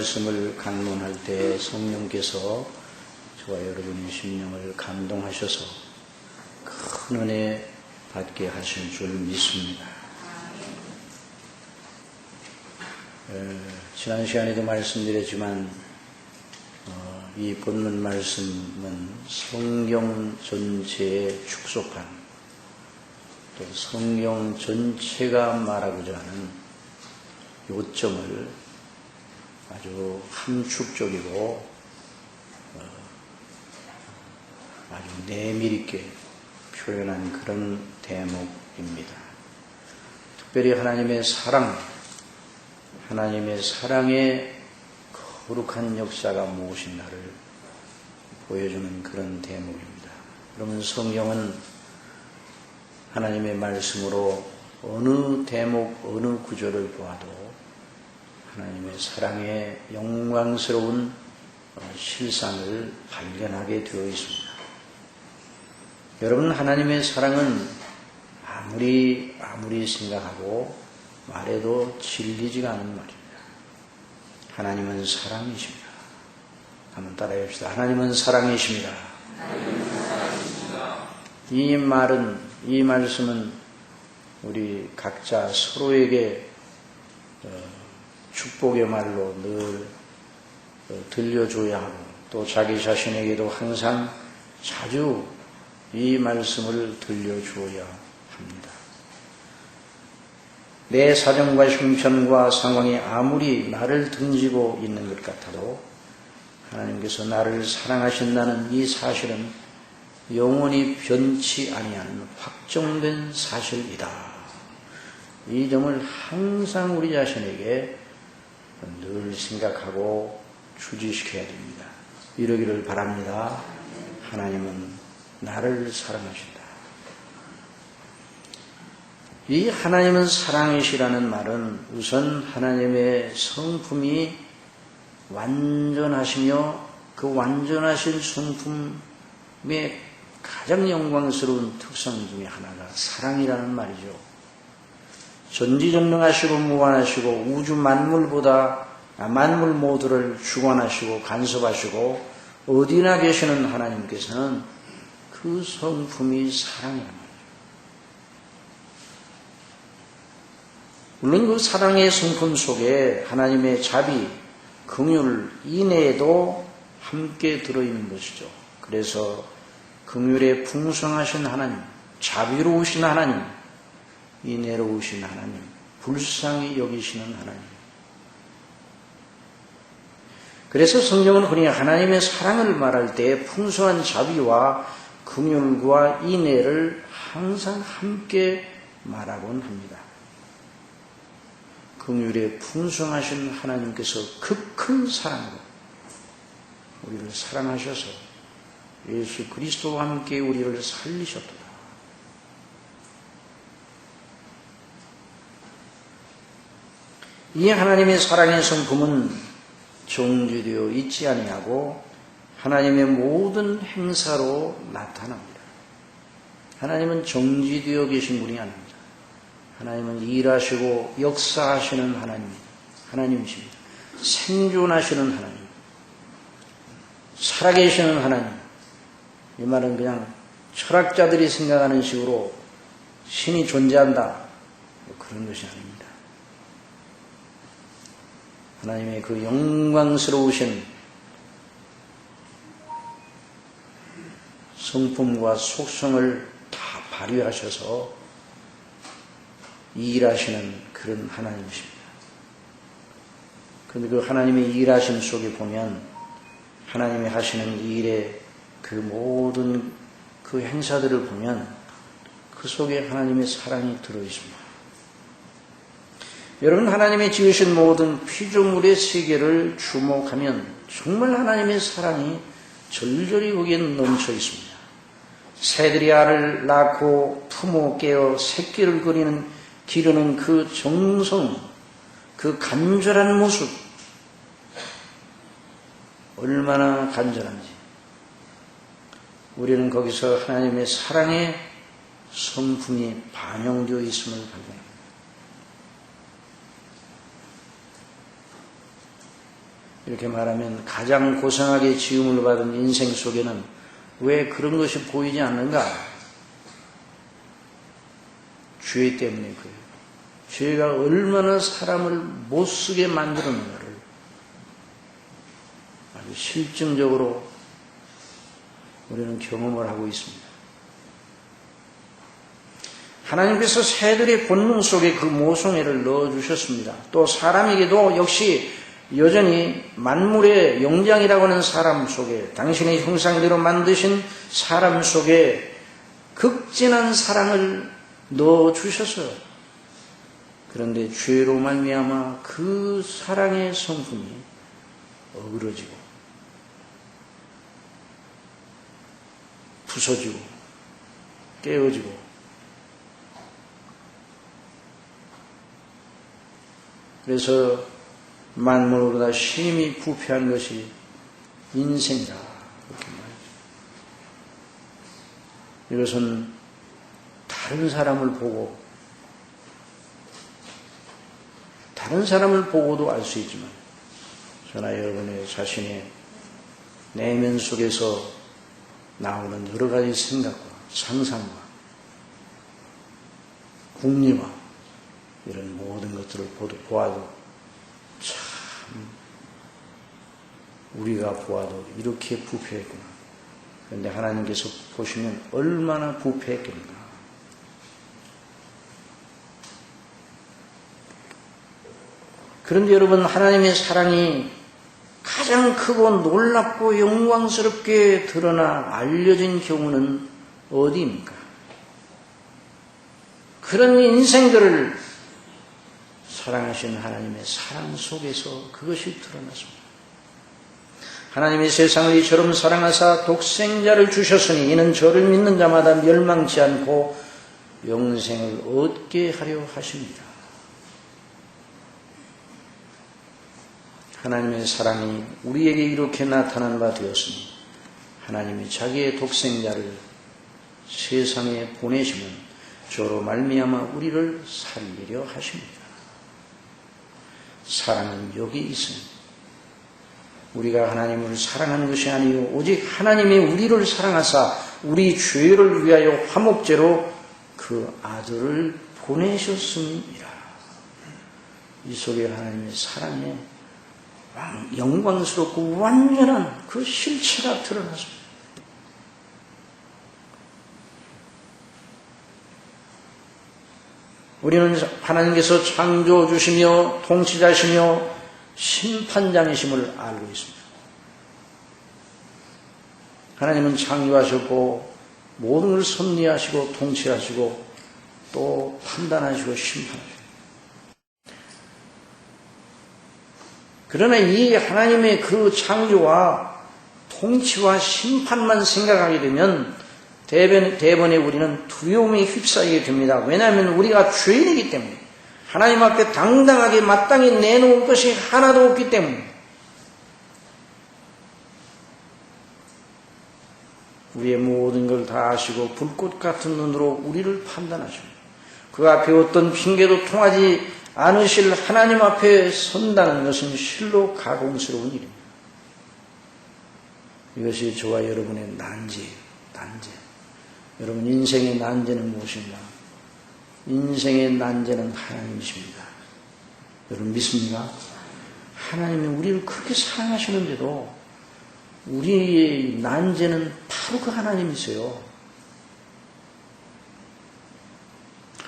말씀을 강론할 때 성령께서 저와 여러분의 심령을 감동하셔서 큰 은혜 받게 하신 줄 믿습니다. 지난 시간에도 말씀드렸지만 이 본문 말씀은 성경 전체에 축소한 또 성경 전체가 말하고자 하는 요점을 아주 함축적이고 아주 내밀 있게 표현한 그런 대목입니다. 특별히 하나님의 사랑, 하나님의 사랑의 거룩한 역사가 무엇인가를 보여주는 그런 대목입니다. 그러면 성경은 하나님의 말씀으로 어느 대목, 어느 구절을 보아도 하나님의 사랑의 영광스러운 실상을 발견하게 되어 있습니다. 여러분, 하나님의 사랑은 아무리 생각하고 말해도 질리지가 않은 말입니다. 하나님은 사랑이십니다. 한번 따라해 봅시다. 하나님은 사랑이십니다. 이 말씀은 우리 각자 서로에게 축복의 말로 늘 들려줘야 하고, 또 자기 자신에게도 항상 자주 이 말씀을 들려주어야 합니다. 내 사정과 형편과 상황이 아무리 나를 등지고 있는 것 같아도 하나님께서 나를 사랑하신다는 이 사실은 영원히 변치 아니하는 확정된 사실이다. 이 점을 항상 우리 자신에게 늘 생각하고 주지시켜야 됩니다. 이러기를 바랍니다. 하나님은 나를 사랑하신다. 이 하나님은 사랑이시라는 말은 우선 하나님의 성품이 완전하시며 그 완전하신 성품의 가장 영광스러운 특성 중에 하나가 사랑이라는 말이죠. 전지전능하시고 무한하시고 우주 만물 모두를 주관하시고 간섭하시고 어디나 계시는 하나님께서는 그 성품이 사랑이란 말이죠. 물론 그 사랑의 성품 속에 하나님의 자비, 긍휼, 인애도 함께 들어있는 것이죠. 그래서 긍휼에 풍성하신 하나님, 자비로우신 하나님, 인애로우신 하나님, 불쌍히 여기시는 하나님. 그래서 성경은 흔히 하나님의 사랑을 말할 때 풍성한 자비와 긍휼과 인애를 항상 함께 말하곤 합니다. 긍휼에 풍성하신 하나님께서 그 큰 사랑으로 우리를 사랑하셔서 예수 그리스도와 함께 우리를 살리셨도다. 이 하나님의 사랑의 성품은 정지되어 있지 아니하고 하나님의 모든 행사로 나타납니다. 하나님은 정지되어 계신 분이 아닙니다. 하나님은 일하시고 역사하시는 하나님이십니다. 생존하시는 하나님, 살아계시는 하나님. 이 말은 그냥 철학자들이 생각하는 식으로 신이 존재한다, 그런 것이 아닙니다. 하나님의 그 영광스러우신 성품과 속성을 다 발휘하셔서 일하시는 그런 하나님이십니다. 그런데 그 하나님의 일하심 속에 보면 하나님이 하시는 일의 그 모든 그 행사들을 보면 그 속에 하나님의 사랑이 들어있습니다. 여러분, 하나님이 지으신 모든 피조물의 세계를 주목하면 정말 하나님의 사랑이 절절히 거기에 넘쳐 있습니다. 새들이 알을 낳고 품어 깨어 새끼를 기르는 그 정성, 그 간절한 모습, 얼마나 간절한지 우리는 거기서 하나님의 사랑의 성품이 반영되어 있음을 발견합니다. 이렇게 말하면 가장 고상하게 지음을 받은 인생 속에는 왜 그런 것이 보이지 않는가? 죄 때문에 그래요. 죄가 얼마나 사람을 못쓰게 만들었는가를 아주 실증적으로 우리는 경험을 하고 있습니다. 하나님께서 새들의 본능 속에 그 모성애를 넣어주셨습니다. 또 사람에게도 역시 여전히 만물의 영장이라고 하는 사람 속에, 당신의 형상대로 만드신 사람 속에 극진한 사랑을 넣어주셨어요. 그런데 죄로 말미암아 그 사랑의 성품이 어그러지고 부서지고 깨어지고 그래서 만물보다 심히 부패한 것이 인생이라 그렇게 말이죠. 이것은 다른 사람을 보고도 알 수 있지만 저나 여러분의 자신의 내면 속에서 나오는 여러 가지 생각과 상상과 궁리와 이런 모든 것들을 보아도 참 우리가 보아도 이렇게 부패했구나. 그런데 하나님께서 보시면 얼마나 부패했겠는가. 그런데 여러분, 하나님의 사랑이 가장 크고 놀랍고 영광스럽게 드러나 알려진 경우는 어디입니까? 그런 인생들을 사랑하신 하나님의 사랑 속에서 그것이 드러났습니다. 하나님이 세상을 이처럼 사랑하사 독생자를 주셨으니 이는 저를 믿는 자마다 멸망치 않고 영생을 얻게 하려 하십니다. 하나님의 사랑이 우리에게 이렇게 나타난 바 되었으니 하나님이 자기의 독생자를 세상에 보내시면 저로 말미암아 우리를 살리려 하십니다. 사랑은 여기 있습니다. 우리가 하나님을 사랑하는 것이 아니요 오직 하나님이 우리를 사랑하사 우리 죄를 위하여 화목제로 그 아들을 보내셨음이라. 이 속에 하나님의 사랑에 영광스럽고 완전한 그 실체가 드러났습니다. 우리는 하나님께서 창조주시며 통치자시며 심판장이심을 알고 있습니다. 하나님은 창조하셨고 모든 걸 섭리하시고 통치하시고 또 판단하시고 심판하시고, 그러나 이 하나님의 그 창조와 통치와 심판만 생각하게 되면 대번에 우리는 두려움에 휩싸이게 됩니다. 왜냐하면 우리가 죄인이기 때문에, 하나님 앞에 당당하게 마땅히 내놓은 것이 하나도 없기 때문에, 우리의 모든 걸 다 아시고 불꽃 같은 눈으로 우리를 판단하십니다. 그 앞에 어떤 핑계도 통하지 않으실 하나님 앞에 선다는 것은 실로 가공스러운 일입니다. 이것이 저와 여러분의 난제예요. 난제. 여러분, 인생의 난제는 무엇인가? 인생의 난제는 하나님이십니다. 여러분 믿습니까? 하나님이 우리를 그렇게 사랑하시는데도 우리의 난제는 바로 그 하나님이세요.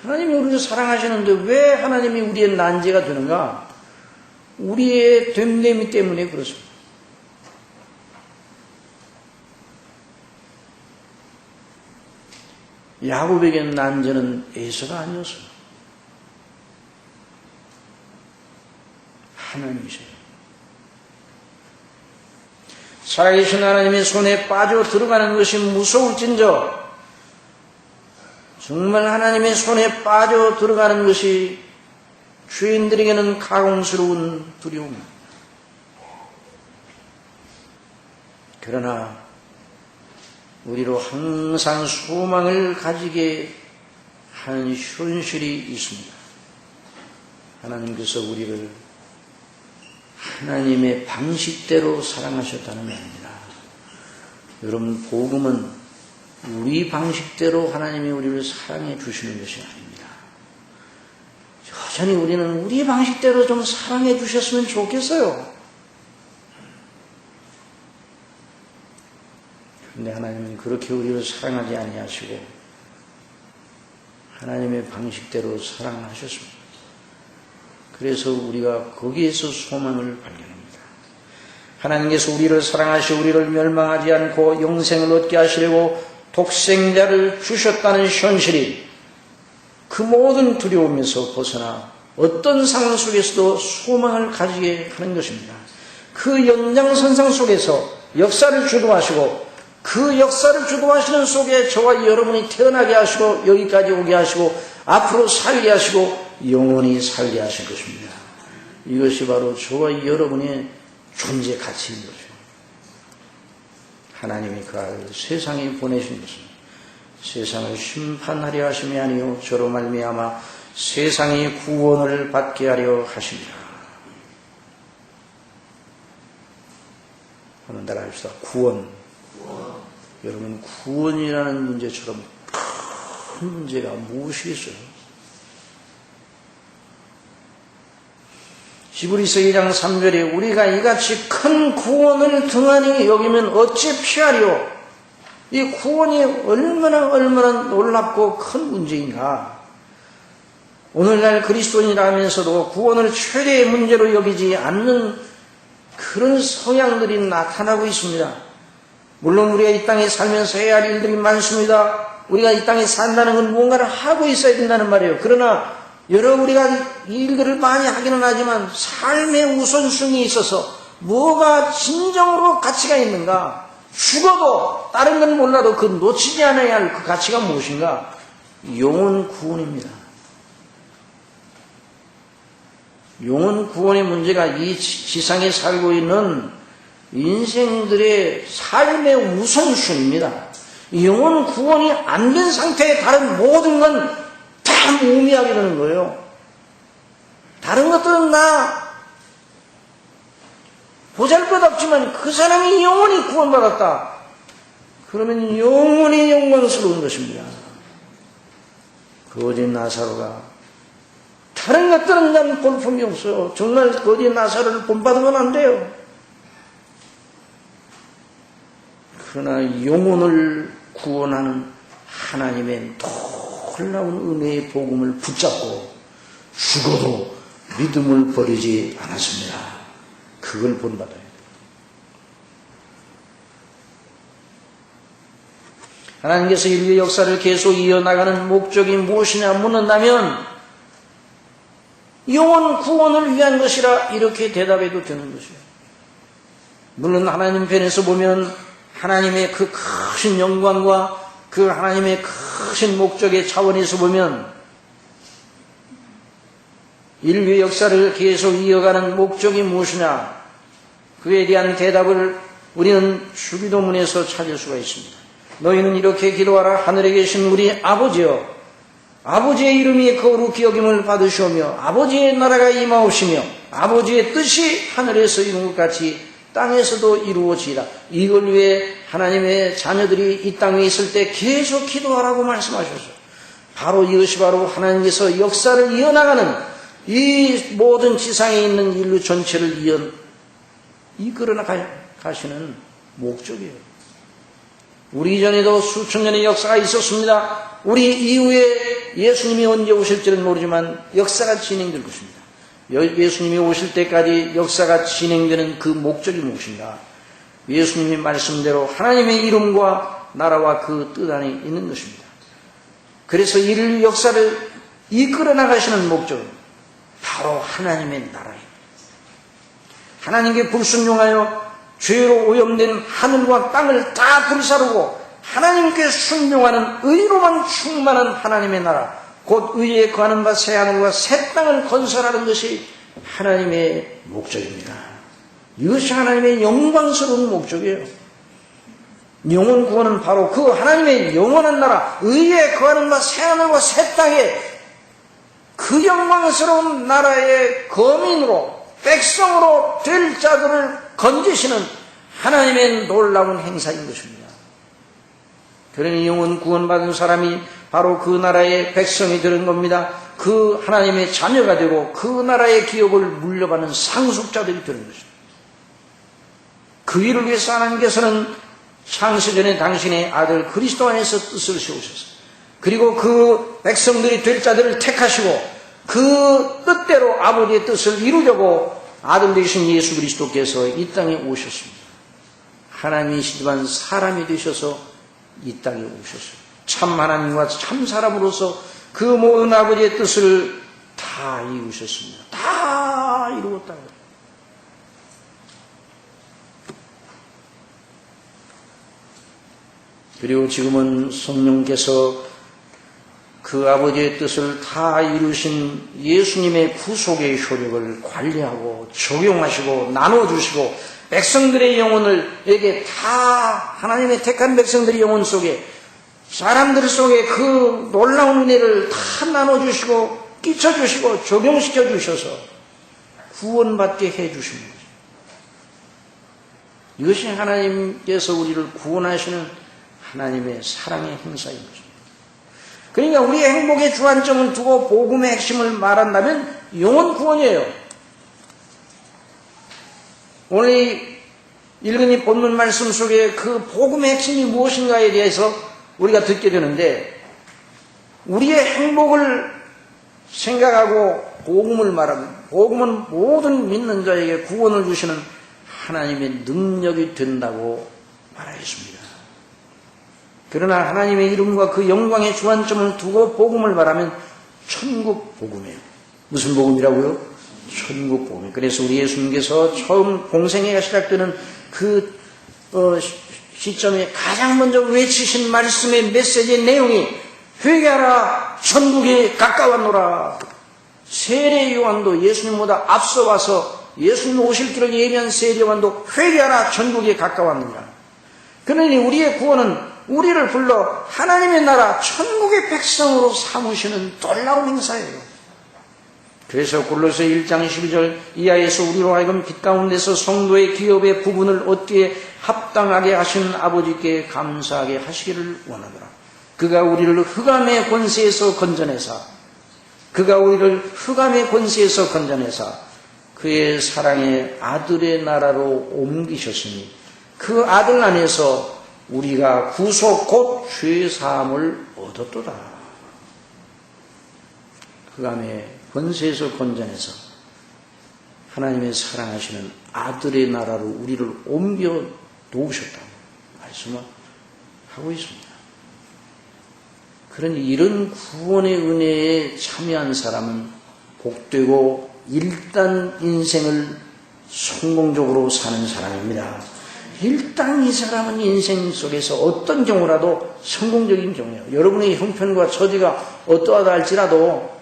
하나님이 우리를 사랑하시는데 왜 하나님이 우리의 난제가 되는가? 우리의 됨됨이 때문에 그렇습니다. 야곱에게 난제는 에서가 아니었어요. 하나님이세요. 살아계신 하나님의 손에 빠져 들어가는 것이 무서울진저, 정말 하나님의 손에 빠져 들어가는 것이 죄인들에게는 가공스러운 두려움입니다. 그러나 우리로 항상 소망을 가지게 하는 현실이 있습니다. 하나님께서 우리를 하나님의 방식대로 사랑하셨다는 말입니다. 여러분, 복음은 우리 방식대로 하나님이 우리를 사랑해 주시는 것이 아닙니다. 여전히 우리는 우리 방식대로 좀 사랑해 주셨으면 좋겠어요. 그런데 하나님은 그렇게 우리를 사랑하지 아니하시고 하나님의 방식대로 사랑하셨습니다. 그래서 우리가 거기에서 소망을 발견합니다. 하나님께서 우리를 사랑하시고 우리를 멸망하지 않고 영생을 얻게 하시려고 독생자를 주셨다는 현실이 그 모든 두려움에서 벗어나 어떤 상황 속에서도 소망을 가지게 하는 것입니다. 그 연장선상 속에서 역사를 주도하시고 그 역사를 주도하시는 속에 저와 여러분이 태어나게 하시고 여기까지 오게 하시고 앞으로 살게 하시고 영원히 살게 하실 것입니다. 이것이 바로 저와 여러분의 존재 가치인 거죠. 하나님이 그 아들 세상에 보내신 것은 세상을 심판하려 하심이 아니요 저로 말미암아 세상의 구원을 받게 하려 하십니다. 한번 따라합시다. 구원. 여러분, 구원이라는 문제처럼 큰 문제가 무엇이겠어요? 히브리서 2장 3절에 우리가 이같이 큰 구원을 등한히 여기면 어찌 피하리요? 이 구원이 얼마나 놀랍고 큰 문제인가? 오늘날 그리스도인이라면서도 구원을 최대의 문제로 여기지 않는 그런 성향들이 나타나고 있습니다. 물론 우리가 이 땅에 살면서 해야 할 일들이 많습니다. 우리가 이 땅에 산다는 건 무언가를 하고 있어야 된다는 말이에요. 그러나 우리가 이 일들을 많이 하기는 하지만 삶의 우선순위에 있어서 뭐가 진정으로 가치가 있는가? 죽어도 다른 건 몰라도 그 놓치지 않아야 할 그 가치가 무엇인가? 영혼 구원입니다. 영혼 구원의 문제가 이 지상에 살고 있는 인생들의 삶의 우선순위입니다. 영혼 구원이 안 된 상태에 다른 모든 건 다 무의미하게 되는 거예요. 다른 것들은 나 보잘것없지만 그 사람이 영원히 구원받았다. 그러면 영원히 영광스러운 것입니다. 그 어린 나사로가 다른 것들은 난 볼품이 없어요. 정말 그 어린 나사로를 본받은 건 안 돼요. 그러나 영혼을 구원하는 하나님의 놀라운 은혜의 복음을 붙잡고 죽어도 믿음을 버리지 않았습니다. 그걸 본받아야 돼요. 하나님께서 인류의 역사를 계속 이어나가는 목적이 무엇이냐 묻는다면 영혼 구원을 위한 것이라 이렇게 대답해도 되는 것이에요. 물론 하나님 편에서 보면 하나님의 그 크신 영광과 그 하나님의 크신 목적의 차원에서 보면 인류의 역사를 계속 이어가는 목적이 무엇이냐? 그에 대한 대답을 우리는 주기도문에서 찾을 수가 있습니다. 너희는 이렇게 기도하라. 하늘에 계신 우리 아버지여, 아버지의 이름이 거룩히 여김을 받으시오며 아버지의 나라가 임하오시며 아버지의 뜻이 하늘에서 이룬 것 같이 땅에서도 이루어지라. 이걸 위해 하나님의 자녀들이 이 땅에 있을 때 계속 기도하라고 말씀하셨어요. 바로 이것이 바로 하나님께서 역사를 이어나가는 이 모든 지상에 있는 인류 전체를 이끌어 가시는 목적이에요. 우리 이전에도 수천 년의 역사가 있었습니다. 우리 이후에 예수님이 언제 오실지는 모르지만 역사가 진행될 것입니다. 예수님이 오실 때까지 역사가 진행되는 그 목적이 무엇인가? 예수님의 말씀대로 하나님의 이름과 나라와 그 뜻 안에 있는 것입니다. 그래서 인류 역사를 이끌어 나가시는 목적은 바로 하나님의 나라입니다. 하나님께 불순종하여 죄로 오염된 하늘과 땅을 다 불사르고 하나님께 순종하는 의로만 충만한 하나님의 나라, 곧 의에 거하는 바 새 하늘과 새 땅을 건설하는 것이 하나님의 목적입니다. 이것이 하나님의 영광스러운 목적이에요. 영혼 구원은 바로 그 하나님의 영원한 나라, 의에 거하는 바 새 하늘과 새 땅에 그 영광스러운 나라의 거민으로 백성으로 될 자들을 건지시는 하나님의 놀라운 행사인 것입니다. 그러니 영혼 구원받은 사람이 바로 그 나라의 백성이 되는 겁니다. 그 하나님의 자녀가 되고 그 나라의 기업을 물려받는 상속자들이 되는 것입니다. 그 일을 위해서 하나님께서는 창세전에 당신의 아들 그리스도 안에서 뜻을 세우셨어요. 그리고 그 백성들이 될 자들을 택하시고 그 뜻대로 아버지의 뜻을 이루려고 아들 되신 예수 그리스도께서 이 땅에 오셨습니다. 하나님이시지만 사람이 되셔서 이 땅에 오셨어요. 참 하나님과 참 사람으로서 그 모든 아버지의 뜻을 다 다 이루셨습니다. 다 이루었다고. 그리고 지금은 성령께서 그 아버지의 뜻을 다 이루신 예수님의 구속의 효력을 관리하고 적용하시고 나눠주시고 백성들의 영혼을에게 다 하나님의 택한 백성들의 영혼 속에 사람들 속에 그 놀라운 은혜를 다 나눠주시고 끼쳐주시고 적용시켜 주셔서 구원받게 해주신 거죠. 이것이 하나님께서 우리를 구원하시는 하나님의 사랑의 행사인 것입니다. 그러니까 우리의 행복의 주안점을 두고 복음의 핵심을 말한다면 영혼 구원이에요. 오늘 읽은 이 본문 말씀 속에 그 복음의 핵심이 무엇인가에 대해서 우리가 듣게 되는데 우리의 행복을 생각하고 복음을 말하면 복음은 모든 믿는 자에게 구원을 주시는 하나님의 능력이 된다고 말하였습니다. 그러나 하나님의 이름과 그 영광의 주안점을 두고 복음을 말하면 천국 복음이에요. 무슨 복음이라고요? 천국 복음. 그래서 우리 예수님께서 처음 공생애가 시작되는 그 시점에 가장 먼저 외치신 말씀의 메시지의 내용이 회개하라 천국이 가까웠노라. 세례 요한도 예수님보다 앞서 와서 예수님 오실 길을 예비한 세례 요한도 회개하라 천국이 가까웠느니라. 그러니 우리의 구원은 우리를 불러 하나님의 나라 천국의 백성으로 삼으시는 놀라운 행사예요. 그래서 골로새 1장 12절 이하에서 우리로 하여금 빛 가운데서 성도의 기업의 부분을 얻기에 합당하게 하신 아버지께 감사하게 하시기를 원하노라. 그가 우리를 흑암의 권세에서 건져내사 그의 사랑의 아들의 나라로 옮기셨으니 그 아들 안에서 우리가 구속 곧 죄사함을 얻었도다. 흑암의 권세에서 건져내서 하나님의 사랑하시는 아들의 나라로 우리를 옮겨 놓으셨다고 말씀을 하고 있습니다. 그러니 이런 구원의 은혜에 참여한 사람은 복되고 일단 인생을 성공적으로 사는 사람입니다. 일단 이 사람은 인생 속에서 어떤 경우라도 성공적인 경우예요. 여러분의 형편과 처지가 어떠하다 할지라도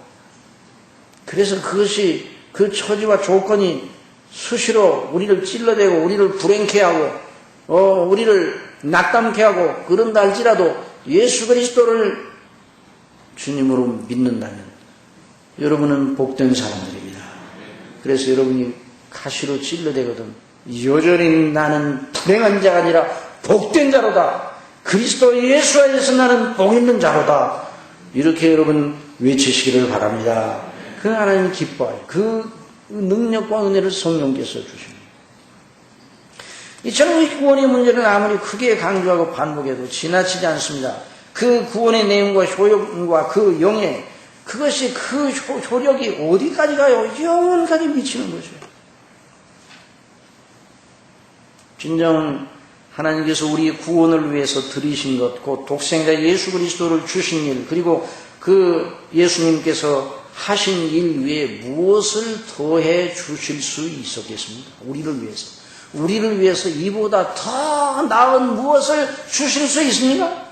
그래서 그것이 그 처지와 조건이 수시로 우리를 찔러대고 우리를 불행케 하고 우리를 낙담케 하고 그런다 할지라도 예수 그리스도를 주님으로 믿는다면 여러분은 복된 사람들입니다. 그래서 여러분이 가시로 찔러대거든 여전히 나는 불행한 자가 아니라 복된 자로다. 그리스도 예수 안에서 나는 복 있는 자로다. 이렇게 여러분 외치시기를 바랍니다. 그 하나님 기뻐요. 그 능력과 은혜를 성령께서 주십니다. 이 천국 구원의 문제를 아무리 크게 강조하고 반복해도 지나치지 않습니다. 그 구원의 내용과 효용과 그 영예 그것이 그 효력이 어디까지 가요? 영원까지 미치는 거죠. 진정 하나님께서 우리의 구원을 위해서 들이신 것, 곧 독생자 예수 그리스도를 주신 일, 그리고 그 예수님께서 하신 일 위에 무엇을 더해 주실 수 있었겠습니까? 우리를 위해서 이보다 더 나은 무엇을 주실 수 있습니까?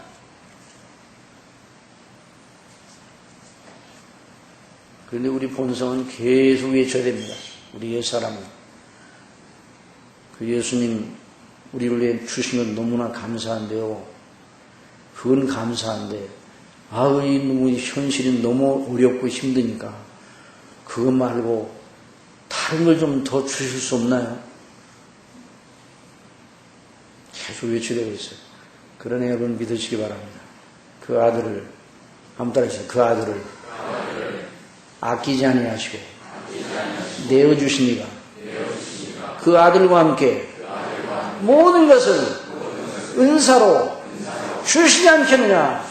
그런데 우리 본성은 계속 외쳐야 됩니다. 우리 옛사람은 그 예수님 우리를 위해 주신 건 너무나 감사한데요. 그건 감사한데 이 너무 현실이 너무 어렵고 힘드니까 그것 말고 다른 걸 좀 더 주실 수 없나요? 계속 외치되고 있어요. 그러나 여러분 믿으시기 바랍니다. 그 아들을 한번 따라해주세요. 그 아들을 아끼지 아니하시고 내어주시니가 그 아들과 함께 모든 것을 은사로 주시지 않겠느냐.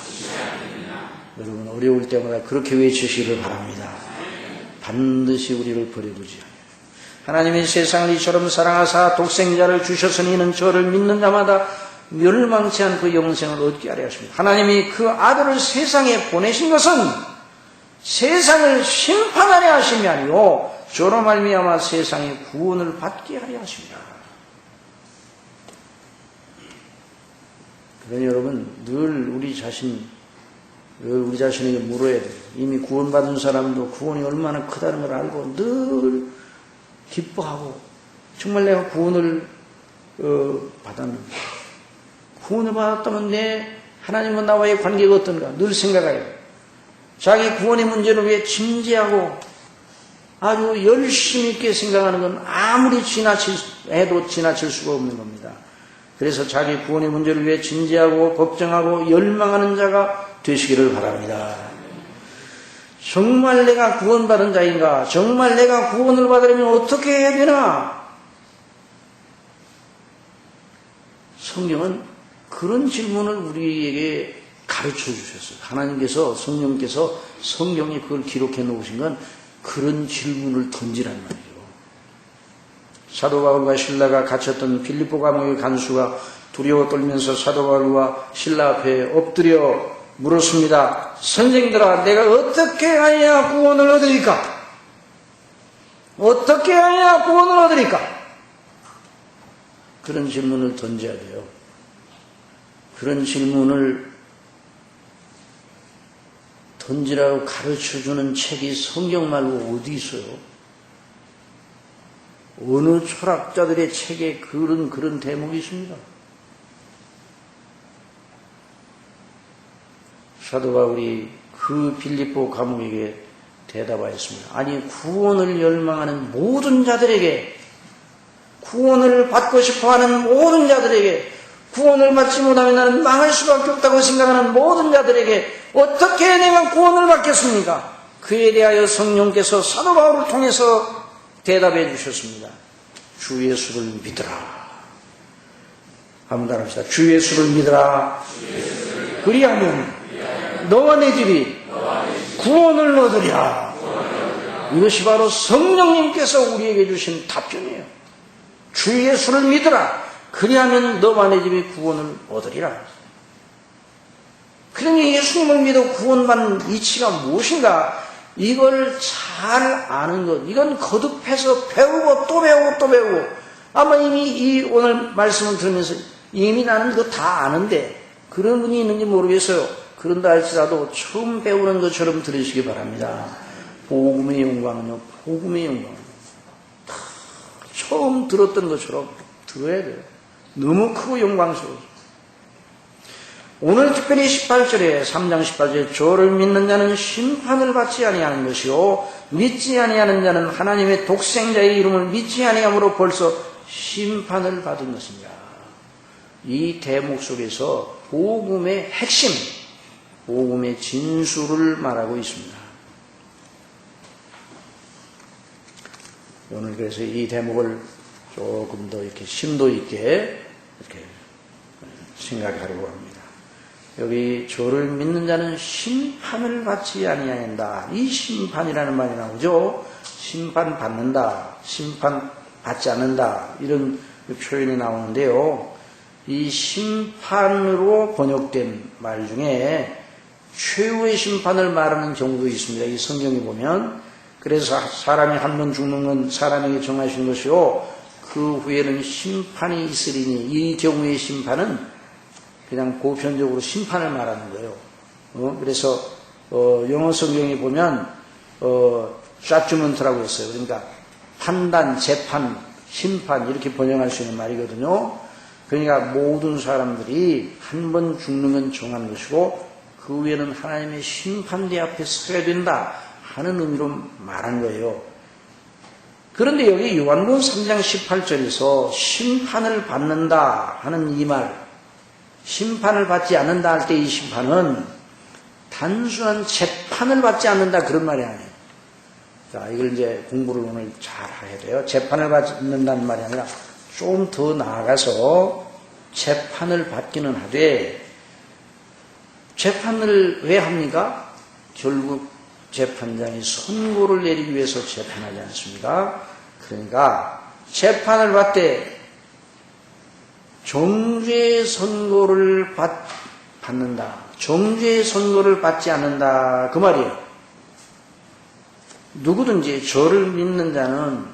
여러분 어려울 때마다 그렇게 외치시기를 바랍니다. 반드시 우리를 버려두지 않아요. 하나님이 세상을 이처럼 사랑하사 독생자를 주셨으니 이는 저를 믿는 자마다 멸망치 않고 영생을 얻게 하려 하십니다. 하나님이 그 아들을 세상에 보내신 것은 세상을 심판하려 하심이 아니요 저로 말미암아 세상의 구원을 받게 하려 하십니다. 그러니 여러분 늘 우리 자신에게 물어야 돼요. 이미 구원받은 사람도 구원이 얼마나 크다는 걸 알고 늘 기뻐하고 정말 내가 구원을 받았는데 구원을 받았다면 하나님과 나와의 관계가 어떤가 늘 생각해요. 자기 구원의 문제를 위해 진지하고 아주 열심히 있게 생각하는 건 아무리 해도 지나칠 수가 없는 겁니다. 그래서 자기 구원의 문제를 위해 진지하고 걱정하고 열망하는 자가 되시기를 바랍니다. 정말 내가 구원받은 자인가? 정말 내가 구원을 받으려면 어떻게 해야 되나? 성경은 그런 질문을 우리에게 가르쳐 주셨어요. 하나님께서 성령께서 성경에 그걸 기록해 놓으신 건 그런 질문을 던지란 말이에요. 사도 바울과 신라가 갇혔던 빌립보 감옥의 간수가 두려워 떨면서 사도 바울과 신라 앞에 엎드려 물었습니다. 선생들아, 내가 어떻게 해야 구원을 얻으리까? 어떻게 해야 구원을 얻으리까? 그런 질문을 던져야 돼요. 그런 질문을 던지라고 가르쳐주는 책이 성경 말고 어디 있어요? 어느 철학자들의 책에 그런 대목이 있습니다. 사도 바울이 그 빌립보 감옥에게 대답하였습니다. 아니, 구원을 열망하는 모든 자들에게, 구원을 받고 싶어하는 모든 자들에게, 구원을 받지 못하면 나는 망할 수밖에 없다고 생각하는 모든 자들에게 어떻게 내가 구원을 받겠습니까? 그에 대하여 성령께서 사도 바울을 통해서 대답해 주셨습니다. 주 예수를 믿으라. 한번 따라합시다. 주 예수를 믿으라. 그리하면 너와 내 집이 구원을 얻으리라. 이것이 바로 성령님께서 우리에게 주신 답변이에요. 주 예수를 믿으라. 그리하면 너와 내 집이 구원을 얻으리라. 그러니 예수님을 믿어 구원받는 이치가 무엇인가? 이걸 잘 아는 것. 이건 거듭해서 배우고 또 배우고 또 배우고. 아마 이미 이 오늘 말씀을 들으면서 이미 나는 그거 다 아는데 그런 분이 있는지 모르겠어요. 그런다 할지라도 처음 배우는 것처럼 들으시기 바랍니다. 복음의 영광은요. 복음의 영광. 처음 들었던 것처럼 들어야 돼요. 너무 크고 영광스러워요. 오늘 특별히 18절에 3장 18절에 저를 믿는 자는 심판을 받지 아니하는 것이요 믿지 아니하는 자는 하나님의 독생자의 이름을 믿지 아니함으로 벌써 심판을 받은 것입니다. 이 대목 속에서 복음의 핵심, 복음의 진수를 말하고 있습니다. 오늘 그래서 이 대목을 조금 더 이렇게 심도 있게 이렇게 생각하려고 합니다. 여기 저를 믿는 자는 심판을 받지 아니한다. 이 심판이라는 말이 나오죠. 심판 받는다, 심판 받지 않는다 이런 표현이 나오는데요. 이 심판으로 번역된 말 중에 최후의 심판을 말하는 경우도 있습니다. 이 성경에 보면 그래서 사람이 한 번 죽는 건 사람에게 정하신 것이요 그 후에는 심판이 있으리니 이 경우의 심판은 그냥 보편적으로 심판을 말하는 거예요. 그래서 영어 성경에 보면 judgment라고 했어요. 그러니까 판단, 재판, 심판 이렇게 번역할 수 있는 말이거든요. 그러니까 모든 사람들이 한 번 죽는 건 정한 것이고 그 후에는 하나님의 심판대 앞에 서야 된다 하는 의미로 말한 거예요. 그런데 여기 요한복음 3장 18절에서 심판을 받는다 하는 이 말, 심판을 받지 않는다 할 때 이 심판은 단순한 재판을 받지 않는다 그런 말이 아니에요. 자, 이걸 이제 공부를 오늘 잘 해야 돼요. 재판을 받는다는 말이 아니라 좀 더 나아가서 재판을 받기는 하되 재판을 왜 합니까? 결국 재판장이 선고를 내리기 위해서 재판하지 않습니까? 그러니까 재판을 받되 정죄의 선고를 받는다. 정죄의 선고를 받지 않는다. 그 말이에요. 누구든지 저를 믿는 자는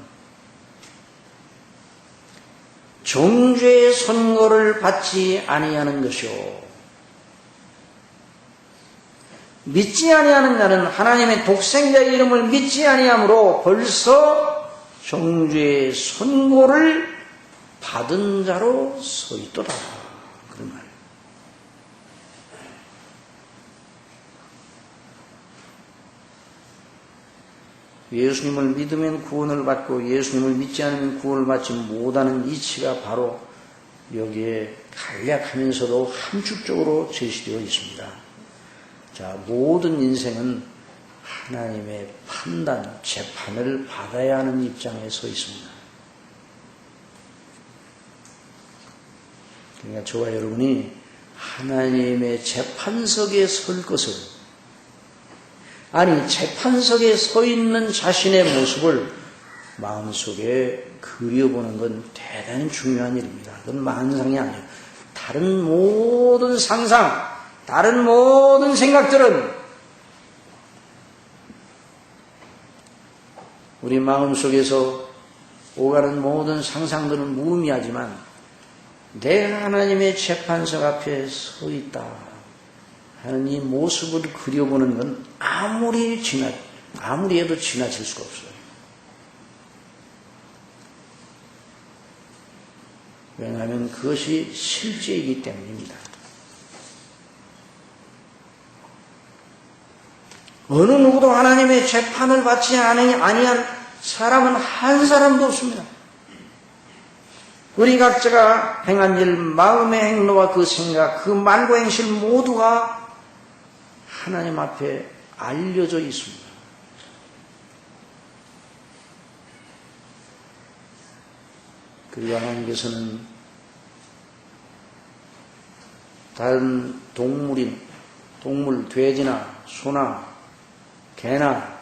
정죄의 선고를 받지 아니하는 것이요, 믿지 아니하는 자는 하나님의 독생자의 이름을 믿지 아니하므로 벌써 정죄의 선고를 받은 자로 서 있도다. 그런 말이에요. 예수님을 믿으면 구원을 받고 예수님을 믿지 않으면 구원을 받지 못하는 이치가 바로 여기에 간략하면서도 함축적으로 제시되어 있습니다. 자, 모든 인생은 하나님의 판단, 재판을 받아야 하는 입장에 서 있습니다. 그러니까 저와 여러분이 하나님의 재판석에 설 것을, 아니 재판석에 서 있는 자신의 모습을 마음속에 그려보는 건 대단히 중요한 일입니다. 그건 만상이 아니에요. 다른 모든 상상, 다른 모든 생각들은 우리 마음속에서 오가는 모든 상상들은 무의미하지만 내가 하나님의 재판석 앞에 서 있다 하는 이 모습을 그려보는 건 아무리 해도 지나칠 수가 없어요. 왜냐하면 그것이 실제이기 때문입니다. 어느 누구도 하나님의 재판을 받지 아니한 사람은 한 사람도 없습니다. 우리 각자가 행한 일, 마음의 행로와 그 생각, 그 말과 행실 모두가 하나님 앞에 알려져 있습니다. 그리고 하나님께서는 다른 동물, 돼지나 소나 개나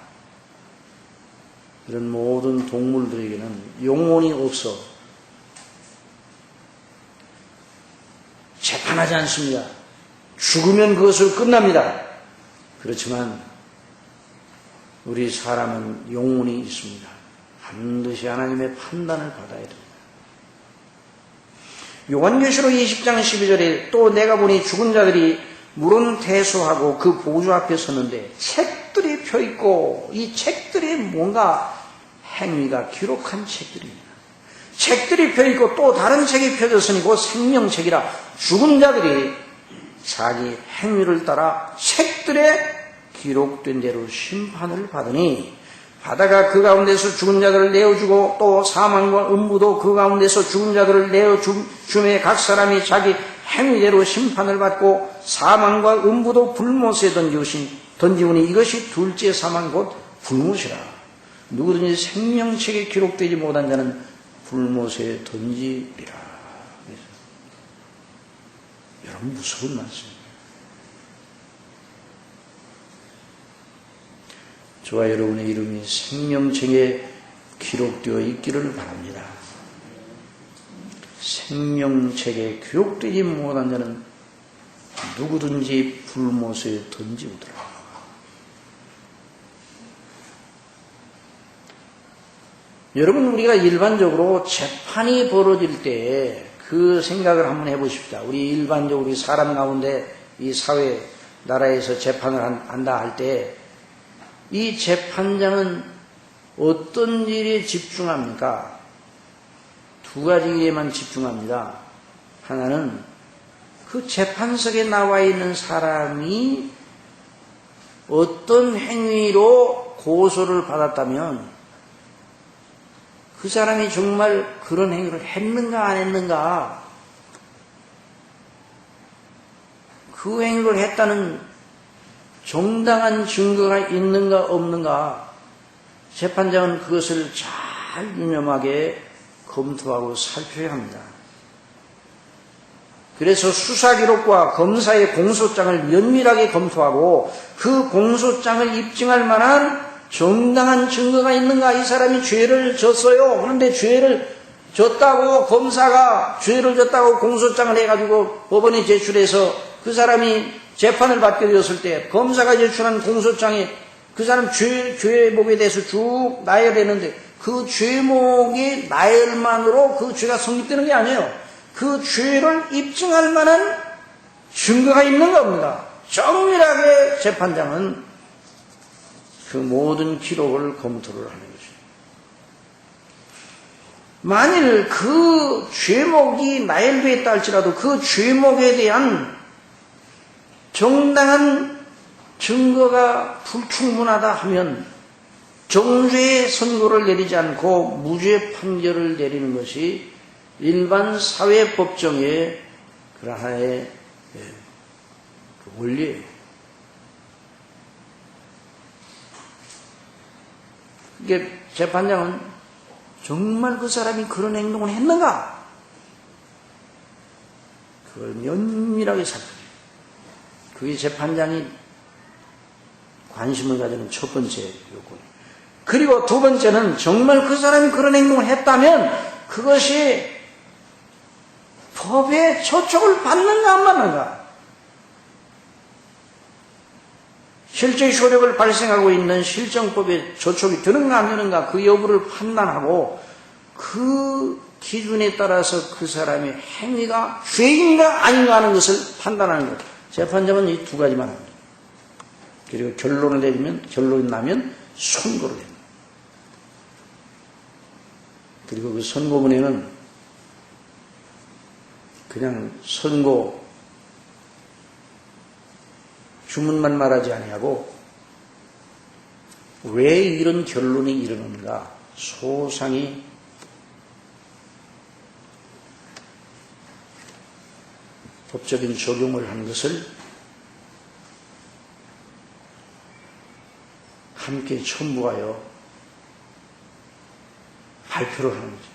이런 모든 동물들에게는 영혼이 없어 재판하지 않습니다. 죽으면 그것을 끝납니다. 그렇지만 우리 사람은 영혼이 있습니다. 반드시 하나님의 판단을 받아야 됩니다. 요한계시록 20장 12절에 또 내가 보니 죽은 자들이 물은 대수하고 그 보좌 앞에 섰는데 책들이 펴있고 이 책들이 뭔가 행위가 기록한 책들입니다. 책들이 펴있고 또 다른 책이 펴졌으니 곧 생명책이라 죽은 자들이 자기 행위를 따라 책들에 기록된 대로 심판을 받으니 바다가 그 가운데서 죽은 자들을 내어주고 또 사망과 음부도 그 가운데서 죽은 자들을 내어줌에 각 사람이 자기 행위대로 심판을 받고 사망과 음부도 불못에 던지우니 이것이 둘째 사망 곧 불못이라. 누구든지 생명책에 기록되지 못한 자는 불못에 던지리라. 여러분 무서운 말씀입니다. 저와 여러분의 이름이 생명책에 기록되어 있기를 바랍니다. 생명책에 기록되지 못한 자는 누구든지 불못에 던지우더라. 여러분, 우리가 일반적으로 재판이 벌어질 때 그 생각을 한번 해보십시다. 우리 일반적으로 우리 사람 가운데 이 사회, 나라에서 재판을 한다 할 때 이 재판장은 어떤 일에 집중합니까? 두 가지 일에만 집중합니다. 하나는 그 재판석에 나와 있는 사람이 어떤 행위로 고소를 받았다면 그 사람이 정말 그런 행위를 했는가 안 했는가, 그 행위를 했다는 정당한 증거가 있는가 없는가, 재판장은 그것을 잘 유념하게 검토하고 살펴야 합니다. 그래서 수사기록과 검사의 공소장을 면밀하게 검토하고 그 공소장을 입증할 만한 정당한 증거가 있는가. 이 사람이 죄를 졌어요. 그런데 죄를 졌다고 검사가 죄를 졌다고 공소장을 해가지고 법원에 제출해서 그 사람이 재판을 받게 되었을 때 검사가 제출한 공소장에 그 사람 죄목에 대해서 쭉 나열했는데 그 죄목이 나열만으로 그 죄가 성립되는 게 아니에요. 그 죄를 입증할 만한 증거가 있는 겁니다. 정밀하게 재판장은 그 모든 기록을 검토를 하는 거죠. 만일 그 죄목이 나열되었다 할지라도 그 죄목에 대한 정당한 증거가 불충분하다 하면 정죄의 선고를 내리지 않고 무죄 판결을 내리는 것이 일반 사회법정의 그런 하나의 원리예요. 이게 재판장은 정말 그 사람이 그런 행동을 했는가? 그걸 면밀하게 살펴요. 그게 재판장이 관심을 가지는 첫 번째 요건이에요. 그리고 두 번째는 정말 그 사람이 그런 행동을 했다면 그것이 법의 조촉을 받는가 안 받는가? 실제의 효력을 발생하고 있는 실정법의 조촉이 되는가 안 되는가 그 여부를 판단하고 그 기준에 따라서 그 사람의 행위가 죄인가 아닌가 하는 것을 판단하는 것. 재판장은 이 두 가지만 합니다. 그리고 결론이 나면 선고를 합니다. 그리고 그 선고문에는 그냥 선고 주문만 말하지 아니하고 왜 이런 결론이 이르는가 소상히 법적인 적용을 한 것을 함께 첨부하여 발표를 하는 거죠.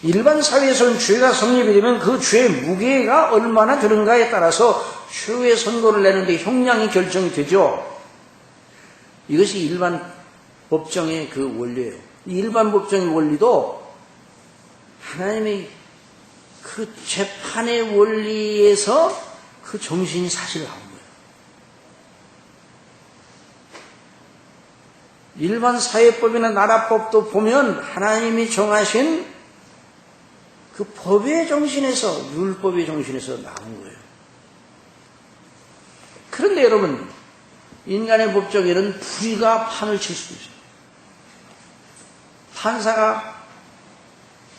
일반 사회에서는 죄가 성립이 되면 그 죄의 무게가 얼마나 되는가에 따라서 최후의 선고를 내는데 형량이 결정이 되죠. 이것이 일반 법정의 그 원리예요. 일반 법정의 원리도 하나님의 그 재판의 원리에서 그 정신이 사실 나온 거예요. 일반 사회법이나 나라법도 보면 하나님이 정하신 그 법의 정신에서, 율법의 정신에서 나온 거예요. 그런데 여러분, 인간의 법정에는 불의가 판을 칠 수도 있어요.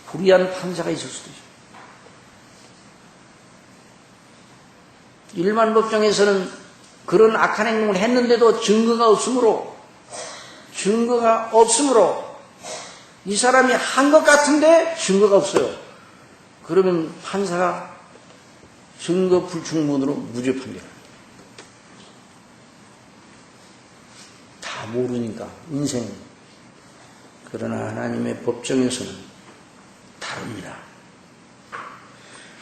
불의한 판사가 있을 수도 있어요. 일반 법정에서는 그런 악한 행동을 했는데도 증거가 없으므로 이 사람이 한 것 같은데 증거가 없어요. 그러면 판사가 증거 불충분으로 무죄 판결합니다. 다 모르니까 인생. 그러나 하나님의 법정에서는 다릅니다.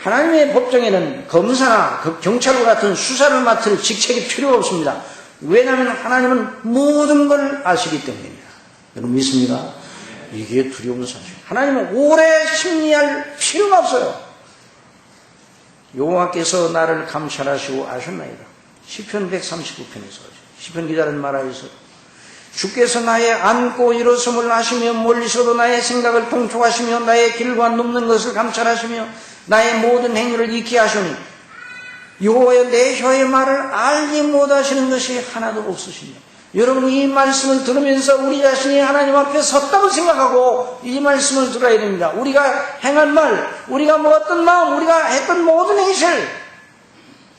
하나님의 법정에는 검사나 경찰과 같은 수사를 맡을 직책이 필요 없습니다. 왜냐하면 하나님은 모든 걸 아시기 때문입니다. 여러분 믿습니까? 이게 두려운 사실. 하나님은 오래 심리할 필요가 없어요. 여호와께서 나를 감찰하시고 아셨나이다. 시편 139편에서 시편 기자는 말하여서 주께서 나의 앉고 일어섬을 아시며 멀리서도 나의 생각을 통촉하시며 나의 길과 눕는 것을 감찰하시며 나의 모든 행위를 익히 하시니 여호와여 내 혀의 말을 알지 못하시는 것이 하나도 없으시니 여러분 이 말씀을 들으면서 우리 자신이 하나님 앞에 섰다고 생각하고 이 말씀을 들어야 됩니다. 우리가 행한 말, 우리가 먹었던 마음, 우리가 했던 모든 행실,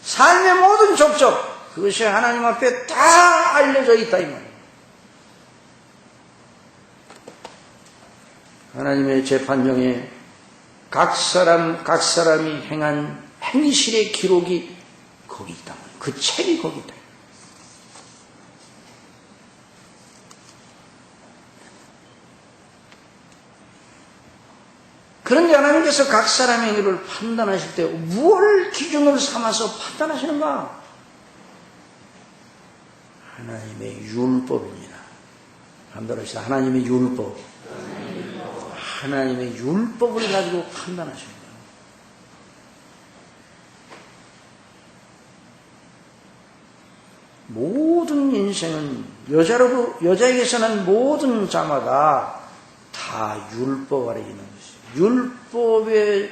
삶의 모든 접촉 그것이 하나님 앞에 다 알려져 있다 이 말이에요. 하나님의 재판정에 각 사람이 행한 행실의 기록이 거기 있다. 그 책이 거기 있다. 그런데 하나님께서 각 사람의 행위를 판단하실 때 무엇을 기준으로 삼아서 판단하시는가? 하나님의 율법입니다. 한번 합시다. 하나님의 율법. 하나님의 율법을 가지고 판단하시는 거예요. 모든 인생은 여자에게서 난 모든 자마다 다 율법 아래 있는 것이죠. 율법의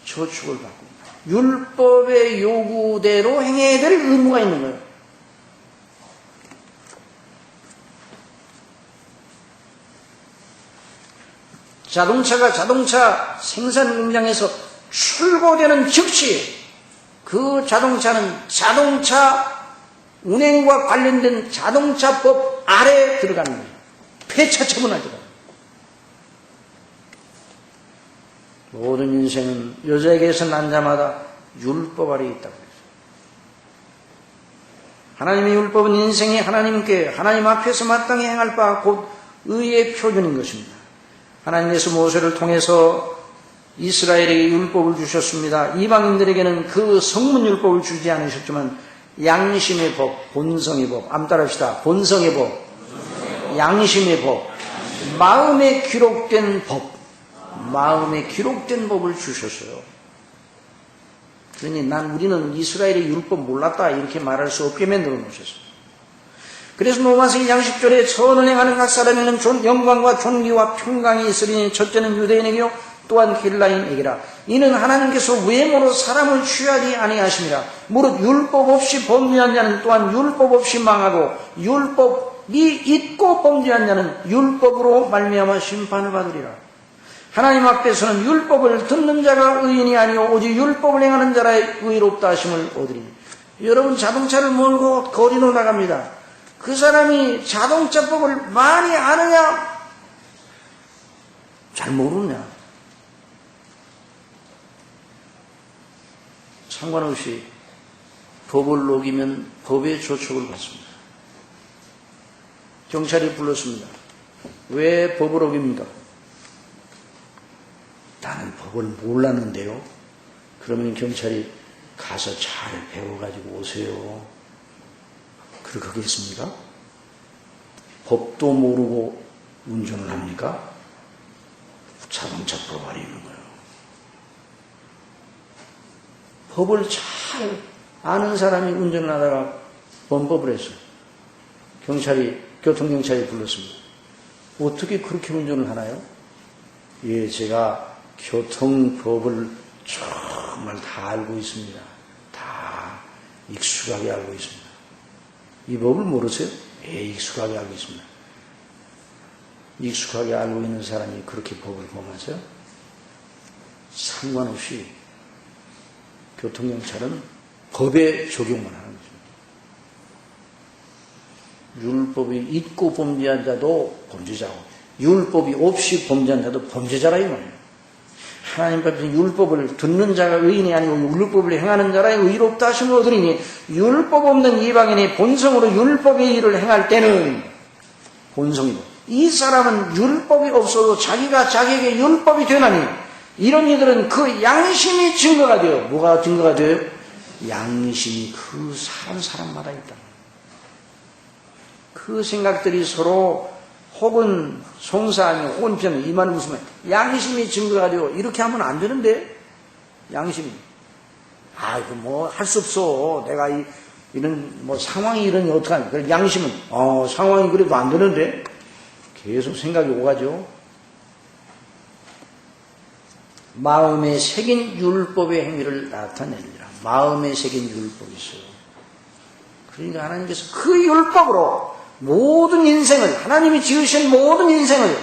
저축을 받고 율법의 요구대로 행해야 될 의무가 있는 거예요. 자동차가 자동차 생산 공장에서 출고되는 즉시 그 자동차는 자동차 운행과 관련된 자동차법 아래에 들어가는 거예요. 폐차 처분할 때가. 모든 인생은 여자에게서 난 자마다 율법 아래에 있다고 그랬어요. 하나님의 율법은 인생이 하나님께 하나님 앞에서 마땅히 행할 바 곧 의의 표준인 것입니다. 하나님께서 모세를 통해서 이스라엘에게 율법을 주셨습니다. 이방인들에게는 그 성문 율법을 주지 않으셨지만 양심의 법, 본성의 법, 따라합시다. 본성의 법, 양심의 법, 마음에 기록된 법, 마음에 기록된 법을 주셨어요. 그러니 우리는 이스라엘의 율법 몰랐다 이렇게 말할 수 없게 만들어 놓으셨어요. 그래서 로마서 양식절에 선을 행하는 각 사람에는 영광과 존귀와 평강이 있으리니 첫째는 유대인에게요 또한 헬라인에게라. 이는 하나님께서 외모로 사람을 취하지 아니하심이라. 무릇 율법 없이 범죄한 자는 또한 율법 없이 망하고 율법이 있고 범죄한 자는 율법으로 말미암아 심판을 받으리라. 하나님 앞에서는 율법을 듣는 자가 의인이 아니오 오직 율법을 행하는 자라 의롭다 하심을 얻으리니. 여러분 자동차를 몰고 거리로 나갑니다. 그 사람이 자동차법을 많이 아느냐? 잘 모르느냐? 상관없이 법을 어기면 법의 조촉을 받습니다. 경찰이 불렀습니다. 왜 법을 어깁니까? 나는 법을 몰랐는데요. 그러면 경찰이 가서 잘 배워가지고 오세요. 그렇게 하겠습니까? 법도 모르고 운전을 합니까? 자동차법 아래 있는 거예요. 법을 잘 아는 사람이 운전을 하다가 범법을 했어요. 교통경찰이 불렀습니다. 어떻게 그렇게 운전을 하나요? 예, 제가 교통법을 정말 다 알고 있습니다. 다 익숙하게 알고 있습니다. 이 법을 모르세요? 예, 익숙하게 알고 있습니다. 익숙하게 알고 있는 사람이 그렇게 법을 범하세요? 상관없이 교통경찰은 법에 적용만 하는 거죠. 율법이 있고 범죄한 자도 범죄자고 율법이 없이 범죄한 자도 범죄자라 이 말이에요. 하나님 앞에서 율법을 듣는 자가 의인이 아니고 율법을 행하는 자라 의롭다 하심을 얻으리니 율법 없는 이방인이 본성으로 율법의 일을 행할 때는 본성이고 이 사람은 율법이 없어도 자기가 자기에게 율법이 되나니 이런 이들은 그 양심이 증거가 돼요. 뭐가 증거가 돼요? 양심이 그 사람마다 있다. 그 생각들이 서로 혹은 송사하며 혹은 비하며 이 말은 무슨 말이에요? 양심이 증거가 되고 이렇게 하면 안 되는데 양심이 이거 뭐 할 수 없어. 내가 이런 뭐 상황이 이러니 어떡하냐. 그래서 양심은 상황이 그래도 안 되는데 계속 생각이 오가죠. 마음에 새긴 율법의 행위를 나타내느니라. 마음에 새긴 율법이 있어요. 그러니까 하나님께서 그 율법으로 모든 인생을 하나님이 지으신 모든 인생을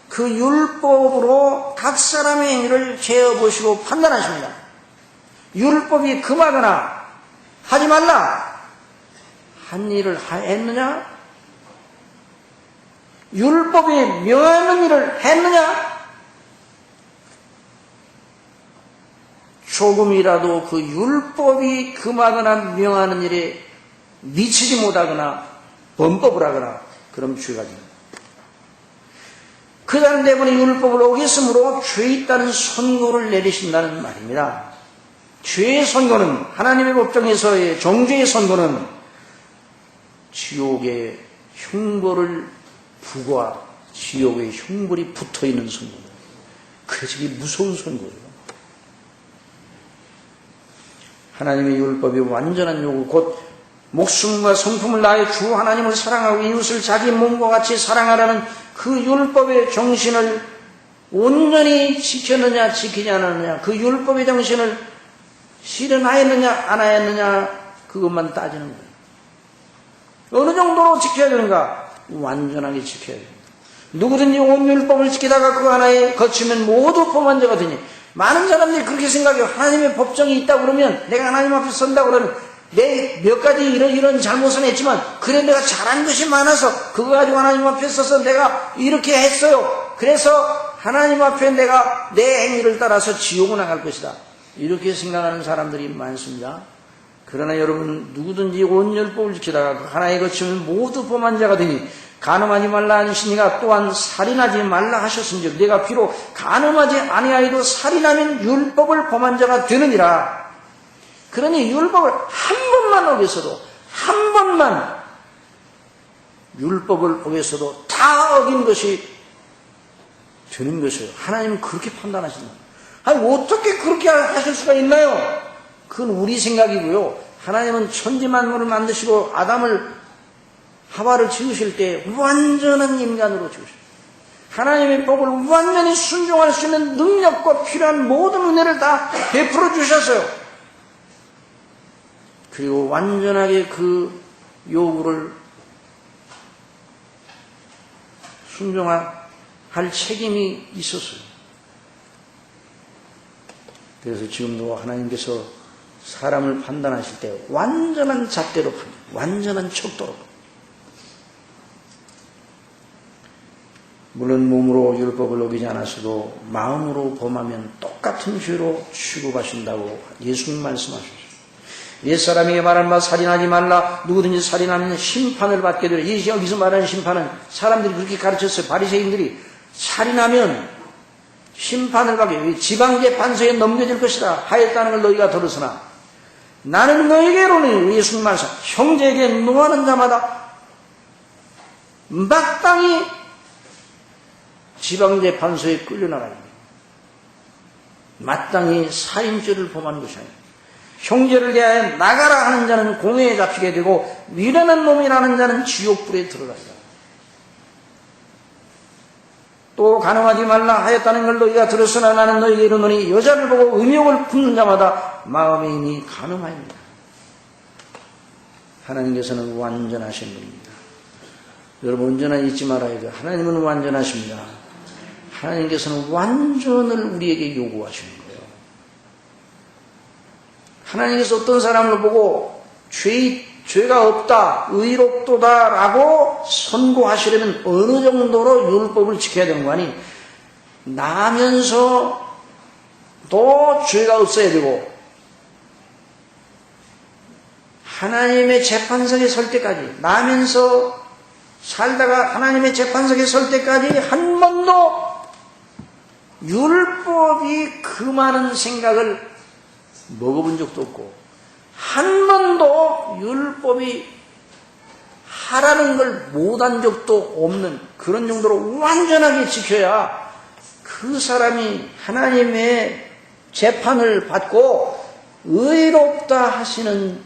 그 율법으로 각 사람의 행위를 재어보시고 판단하십니다. 율법이 금하거나 하지 말라 한 일을 했느냐? 율법이 명하는 일을 했느냐? 조금이라도 그 율법이 금하거나 명하는 일에 미치지 못하거나 범법을 하거나 그럼 죄가 됩니다. 그 사람 때문에 율법을 어겼으므로 죄 있다는 선고를 내리신다는 말입니다. 죄의 선고는 하나님의 법정에서의 정죄의 선고는 지옥의 흉벌을 부과 지옥의 흉벌이 붙어있는 선고입니다. 그래서 이게 무서운 선고예요. 하나님의 율법이 완전한 요구 곧 목숨과 성품을 다해 주 하나님을 사랑하고 이웃을 자기 몸과 같이 사랑하라는 그 율법의 정신을 온전히 지켰느냐 지키지 않았느냐, 그 율법의 정신을 실현하였느냐 안 하였느냐, 그것만 따지는 거예요. 어느 정도로 지켜야 되는가? 완전하게 지켜야 됩니다. 누구든지 온 율법을 지키다가 그 하나에 거치면 모두 범한 자가 되니, 많은 사람들이 그렇게 생각해요. 하나님의 법정이 있다 그러면, 내가 하나님 앞에 선다 그러면 내 몇 가지 이런 잘못은 했지만 그래 내가 잘한 것이 많아서 그거 가지고 하나님 앞에 서서 내가 이렇게 했어요. 그래서 하나님 앞에 내가 내 행위를 따라서 지옥을 나갈 것이다. 이렇게 생각하는 사람들이 많습니다. 그러나 여러분, 누구든지 온 율법을 지키다가 그 하나에 거치면 모두 범한 자가 되니, 간음하지 말라 하시니가 또한 살인하지 말라 하셨은즉 내가 비록 간음하지 아니하여도 살인하면 율법을 범한 자가 되느니라. 그러니 율법을 한 번만 어겨서도, 한 번만 율법을 어겨서도 다 어긴 것이 되는 것이에요. 하나님은 그렇게 판단하신다. 아니 어떻게 그렇게 하실 수가 있나요? 그건 우리 생각이고요. 하나님은 천지만물을 만드시고 하와를 지으실 때 완전한 인간으로 지으셨어요. 하나님의 복을 완전히 순종할 수 있는 능력과 필요한 모든 은혜를 다 베풀어 주셨어요. 그리고 완전하게 그 요구를 순종할 책임이 있었어요. 그래서 지금도 하나님께서 사람을 판단하실 때 완전한 잣대로 완전한 척도로, 물론 몸으로 율법을 어기지 않았어도 마음으로 범하면 똑같은 죄로 취급하신다고 예수님 말씀하셨어요. 옛사람에게 말한 바 살인하지 말라, 누구든지 살인하면 심판을 받게 되리라. 여기서 말하는 심판은 사람들이 그렇게 가르쳤어요. 바리새인들이 살인하면 심판을 받게, 지방재판소에 넘겨질 것이다 하였다는 걸 너희가 들었으나 나는 너희에게로는, 예수님 말씀, 형제에게 노하는 자마다 마땅히 지방재판소에 끌려나가야 됩니다. 마땅히 살인죄를 범하는 것이 아니라, 형제를 대하여 나가라 하는 자는 공회에 잡히게 되고 미련한 놈이라는 자는 지옥불에 들어간다. 또 간음하지 말라 하였다는 걸 너희가 들었으나 나는 너희에게 이르노니 여자를 보고 음욕을 품는 자마다 마음에 이미 간음하였느니라. 하나님께서는 완전하신 분입니다. 여러분, 언제나 잊지 말아야 돼요. 하나님은 완전하십니다. 하나님께서는 완전을 우리에게 요구하시는 거예요. 하나님께서 어떤 사람을 보고 죄가 없다, 의롭도다라고 선고하시려면 어느 정도로 율법을 지켜야 되는 거 아니? 나면서도 죄가 없어야 되고, 하나님의 재판석에 설 때까지, 나면서 살다가 하나님의 재판석에 설 때까지 한 번도 율법이 그 많은 생각을 먹어본 적도 없고, 한 번도 율법이 하라는 걸 못한 적도 없는 그런 정도로 완전하게 지켜야 그 사람이 하나님의 재판을 받고 의롭다 하시는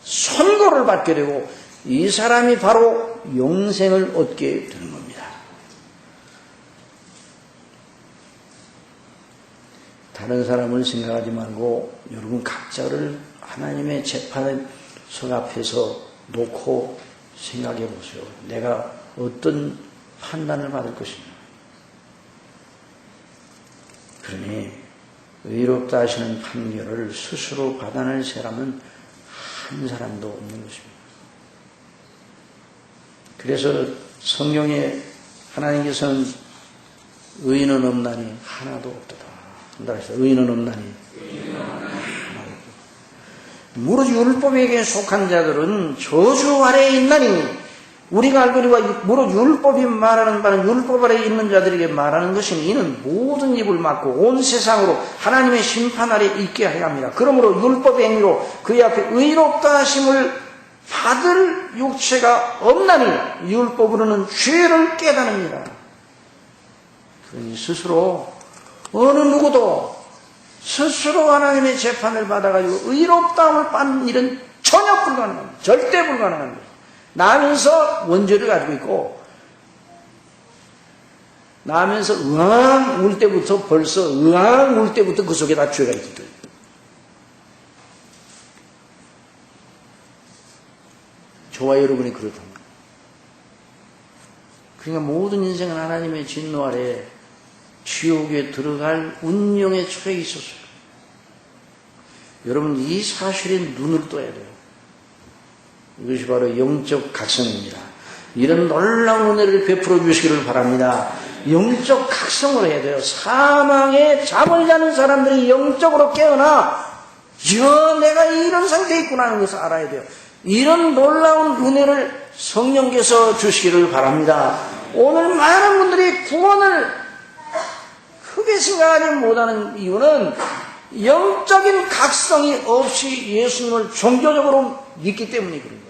선고를 받게 되고, 이 사람이 바로 영생을 얻게 되는 겁니다. 다른 사람을 생각하지 말고 여러분 각자를 하나님의 재판석 앞에서 놓고 생각해 보세요. 내가 어떤 판단을 받을 것이냐. 그러니 의롭다 하시는 판결을 스스로 받아낼 사람은 한 사람도 없는 것입니다. 그래서 성경에 하나님께서는 의인은 없나니 하나도 없도다. 의인은 없나니 무릇 율법에게 속한 자들은 저주 아래에 있나니, 우리가 알거니와 무릇 율법이 말하는 바는 율법 아래에 있는 자들에게 말하는 것이니 이는 모든 입을 막고 온 세상으로 하나님의 심판 아래 있게 하려 합니다. 그러므로 율법의 행위로 그의 앞에 의롭다 하심을 받을 육체가 없나니 율법으로는 죄를 깨닫느니라. 그러니 스스로 어느 누구도 스스로 하나님의 재판을 받아가지고 의롭다함을 받는 일은 전혀 불가능합니다. 절대 불가능합니다. 나면서 원죄를 가지고 있고 나면서 으앙 울 때부터 벌써 으앙 울 때부터 그 속에 다 죄가 있거든요. 저와 여러분이 그렇답니다. 그러니까 모든 인생은 하나님의 진노 아래 지옥에 들어갈 운명에 처해 있었어요. 여러분 이 사실에 눈을 떠야 돼요. 이것이 바로 영적 각성입니다. 이런 놀라운 은혜를 베풀어 주시기를 바랍니다. 영적 각성을 해야 돼요. 사망에 잠을 자는 사람들이 영적으로 깨어나 내가 이런 상태에 있구나 하는 것을 알아야 돼요. 이런 놀라운 은혜를 성령께서 주시기를 바랍니다. 오늘 많은 분들이 구원을 크게 생각하지 못하는 이유는 영적인 각성이 없이 예수님을 종교적으로 믿기 때문에 그런 거예요.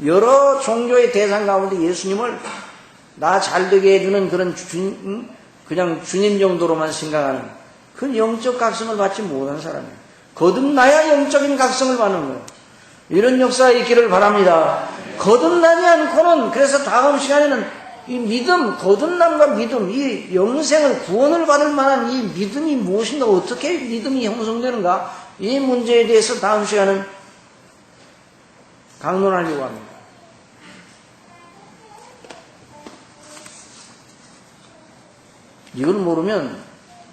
여러 종교의 대상 가운데 예수님을 나 잘되게 해주는 그런 그냥 주님 정도로만 생각하는 그 영적 각성을 받지 못한 사람이에요. 거듭나야 영적인 각성을 받는 거예요. 이런 역사가 있기를 바랍니다. 거듭나지 않고는 그래서 다음 시간에는 이 믿음, 거듭남과 믿음, 이 영생을 구원을 받을 만한 이 믿음이 무엇인가, 어떻게 믿음이 형성되는가, 이 문제에 대해서 다음 시간은 강론하려고 합니다. 이걸 모르면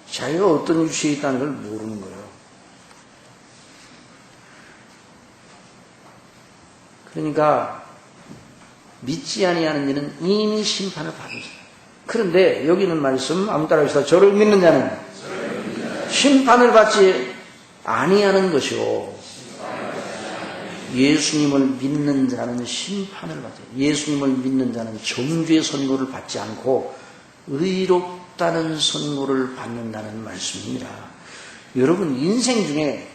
자기가 어떤 위치에 있다는 걸 모르는 거예요. 그러니까 믿지 아니하는 이는 이미 심판을 받으시다. 그런데 여기 있는 말씀 아무 따라 합시다. 저를 믿는 자는 심판을 받지 아니하는 것이요 예수님을 믿는 자는 심판을 받아요. 예수님을 믿는 자는 정죄의 선고를 받지 않고 의롭다는 선고를 받는다는 말씀입니다. 여러분 인생 중에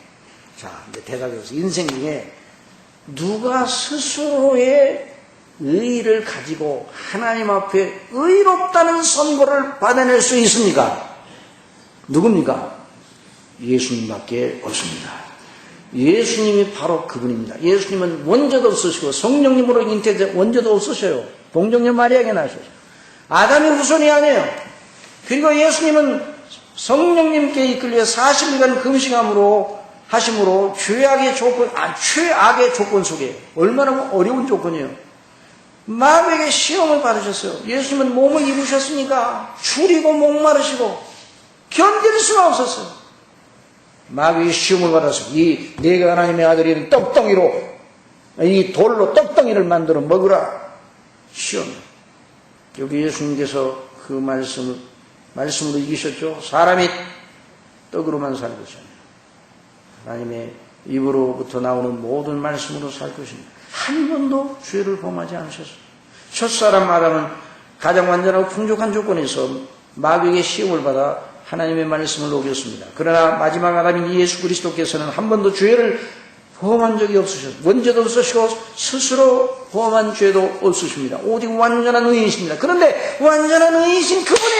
이제 대답해서 인생 중에 누가 스스로의 의의를 가지고 하나님 앞에 의롭다는 선고를 받아낼 수 있습니까? 누굽니까? 예수님밖에 없습니다. 예수님이 바로 그분입니다. 예수님은 원죄도 없으시고 성령님으로 잉태된 원죄도 없으셔요. 동정녀 마리아에게 나셨어요. 아담의 후손이 아니에요. 그리고 예수님은 성령님께 이끌려 40일간 금식함으로 하심으로 최악의 조건 속에 얼마나 어려운 조건이에요. 마귀에게 시험을 받으셨어요. 예수님은 몸을 입으셨으니까 줄이고 목마르시고 견딜 수가 없었어요. 마귀의 시험을 받아서 내가 하나님의 아들인 떡덩이로 이 돌로 떡덩이를 만들어 먹으라 시험. 여기 예수님께서 그 말씀으로 이기셨죠. 사람이 떡으로만 살 것이냐. 하나님의 입으로부터 나오는 모든 말씀으로 살 것입니다. 한 번도 죄를 범하지 않으셨어요. 첫사람 아담은 가장 완전하고 풍족한 조건에서 마귀에게 시험을 받아 하나님의 말씀을 어겼습니다. 그러나 마지막 아담인 예수 그리스도께서는 한 번도 죄를 범한 적이 없으셨어요. 원죄도 없으시고 스스로 범한 죄도 없으십니다. 오직 완전한 의인이십니다. 그런데 완전한 의인이신 그분이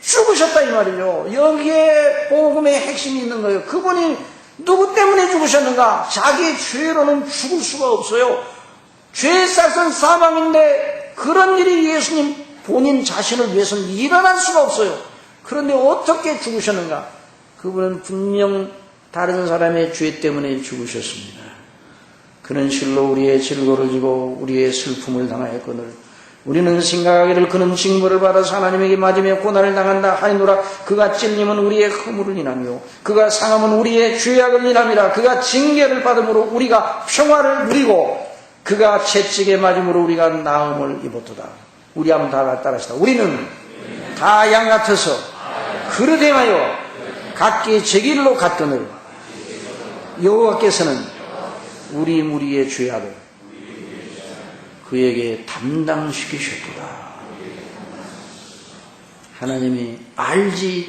죽으셨다 이 말이죠. 여기에 복음의 핵심이 있는 거예요. 그분이 누구 때문에 죽으셨는가? 자기의 죄로는 죽을 수가 없어요. 죄의 싹은 사망인데 그런 일이 예수님 본인 자신을 위해서는 일어날 수가 없어요. 그런데 어떻게 죽으셨는가? 그분은 분명 다른 사람의 죄 때문에 죽으셨습니다. 그는 실로 우리의 질고를 지고 우리의 슬픔을 당하였거늘 우리는 생각하기를 그는 징벌을 받아서 하나님에게 맞으며 고난을 당한다 하니노라. 그가 찔림은 우리의 허물을 인하며 그가 상함은 우리의 죄악을 인함이라. 그가 징계를 받음으로 우리가 평화를 누리고 그가 채찍에 맞음으로 우리가 나음을 입었도다. 우리 한번 다 따라하시다. 우리는 다 양 같아서 그릇 행하여 각기 제 길로 갔거늘 여호와께서는 우리 무리의 죄악을 그에게 담당시키셨도다. 하나님이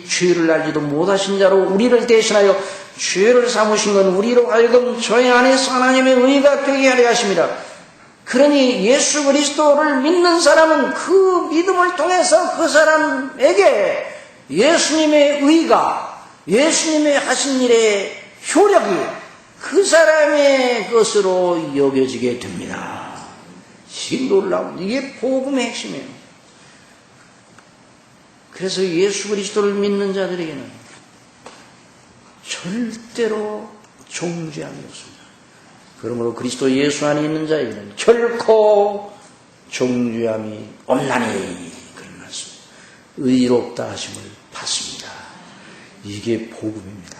죄를 알지도 못하신 자로 우리를 대신하여 죄를 삼으신 건 우리로 하여금 저희 안에서 하나님의 의가 되게 하려 하십니다. 그러니 예수 그리스도를 믿는 사람은 그 믿음을 통해서 그 사람에게 예수님의 의가, 예수님의 하신 일의 효력이 그 사람의 것으로 여겨지게 됩니다. 이게 놀라운, 이게 복음의 핵심이에요. 그래서 예수 그리스도를 믿는 자들에게는 절대로 정죄함이 없습니다. 그러므로 그리스도 예수 안에 있는 자에게는 결코 정죄함이 없나니, 그런 말씀. 의롭다 하심을 받습니다. 이게 복음입니다.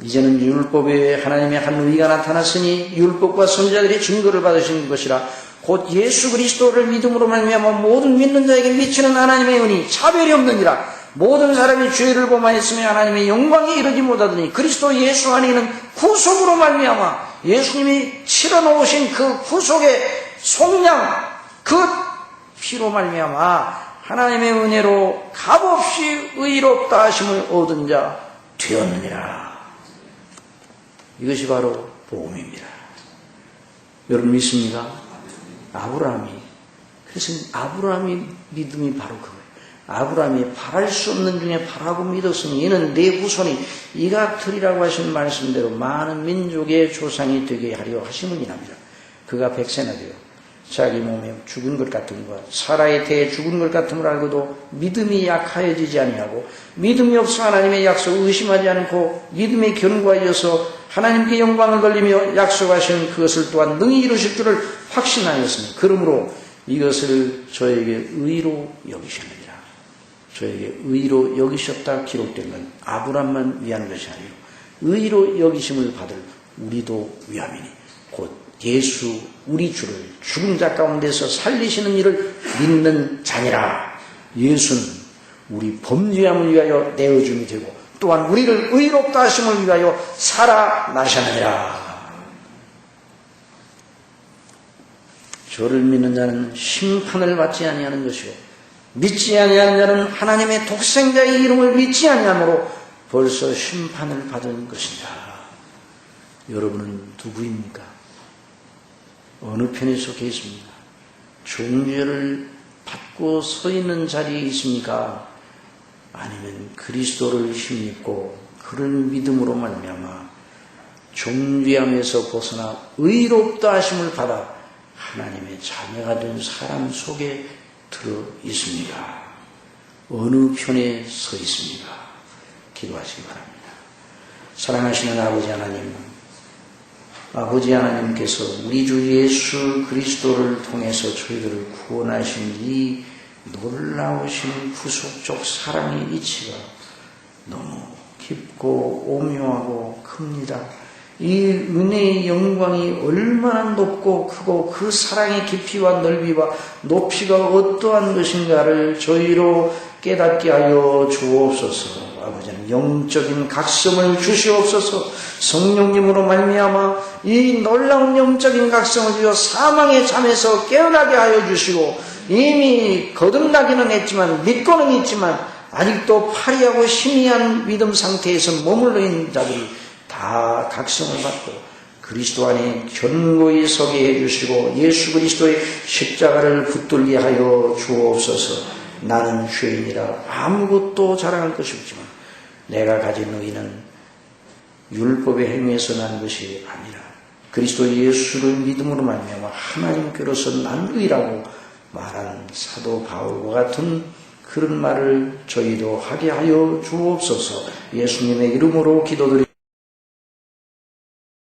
이제는 율법에 하나님의 한 의가 나타났으니 율법과 선지자들이 증거를 받으신 것이라 곧 예수 그리스도를 믿음으로 말미암아 모든 믿는 자에게 미치는 하나님의 은이 차별이 없느니라. 모든 사람이 죄를 범하였으며 하나님의 영광에 이르지 못하더니 그리스도 예수 안에 있는 구속으로 말미암아 예수님이 치러놓으신 그 구속의 속량, 그 피로 말미암아 하나님의 은혜로 값없이 의롭다 하심을 얻은 자 되었느니라. 이것이 바로 복음입니다. 여러분 믿습니까? 그래서 아브라함이 믿음이 바로 그거예요. 아브라함이 바랄 수 없는 중에 바라고 믿었으니 이는 내 후손이 이각들이라고 하신 말씀대로 많은 민족의 조상이 되게 하려 하심을 인합니다. 그가 100세나 되어 자기 몸에 죽은 것 같음과 사라에 대해 죽은 것 같음을 알고도 믿음이 약하여지지 아니하고 믿음이 없어 하나님의 약속을 의심하지 않고 믿음의 견고하여서 하나님께 영광을 돌리며 약속하신 그것을 또한 능히 이루실 줄을 확신하였으니 그러므로 이것을 저에게 의로 여기셨느니라. 저에게 의로 여기셨다 기록된 건 아브람만 위한 것이 아니라 의로 여기심을 받을 우리도 위함이니 곧 예수 우리 주를 죽은 자 가운데서 살리시는 일을 믿는 자니라. 예수는 우리 범죄함을 위하여 내어줌이 되고 또한 우리를 의롭다 하심을 위하여 살아나셨느니라. 저를 믿는 자는 심판을 받지 아니하는 것이요 믿지 아니하는 자는 하나님의 독생자의 이름을 믿지 아니하므로 벌써 심판을 받은 것이다. 여러분은 누구입니까? 어느 편에 속해 있습니까? 종죄를 받고 서 있는 자리에 있습니까? 아니면 그리스도를 힘입고 그를 믿음으로 말미암아 종죄함에서 벗어나 의롭다 하심을 받아 하나님의 자녀가 된 사람 속에 들어 있습니까? 어느 편에 서 있습니까? 기도하시기 바랍니다. 사랑하시는 아버지 하나님께서 우리 주 예수 그리스도를 통해서 저희들을 구원하신 이 놀라우신 구속적 사랑의 이치가 너무 깊고 오묘하고 큽니다. 이 은혜의 영광이 얼마나 높고 크고 그 사랑의 깊이와 넓이와 높이가 어떠한 것인가를 저희로 깨닫게 하여 주옵소서. 아버지는 영적인 각성을 주시옵소서. 성령님으로 말미암아 이 놀라운 영적인 각성을 주어 사망의 잠에서 깨어나게 하여 주시고 이미 거듭나기는 했지만 믿고는 있지만 아직도 파리하고 희미한 믿음 상태에서 머물러 있는 자들이 다 각성을 받고 그리스도 안에 견고히 서게 해주시고 예수 그리스도의 십자가를 붙들게 하여 주옵소서. 나는 죄인이라 아무것도 자랑할 것이 없지만 내가 가진 의는 율법의 행위에서 난 것이 아니라 그리스도 예수를 믿음으로 말미암아 하나님께로서 난 의라고 말한 사도 바울과 같은 그런 말을 저희도 하게 하여 주옵소서. 예수님의 이름으로 기도드립니다.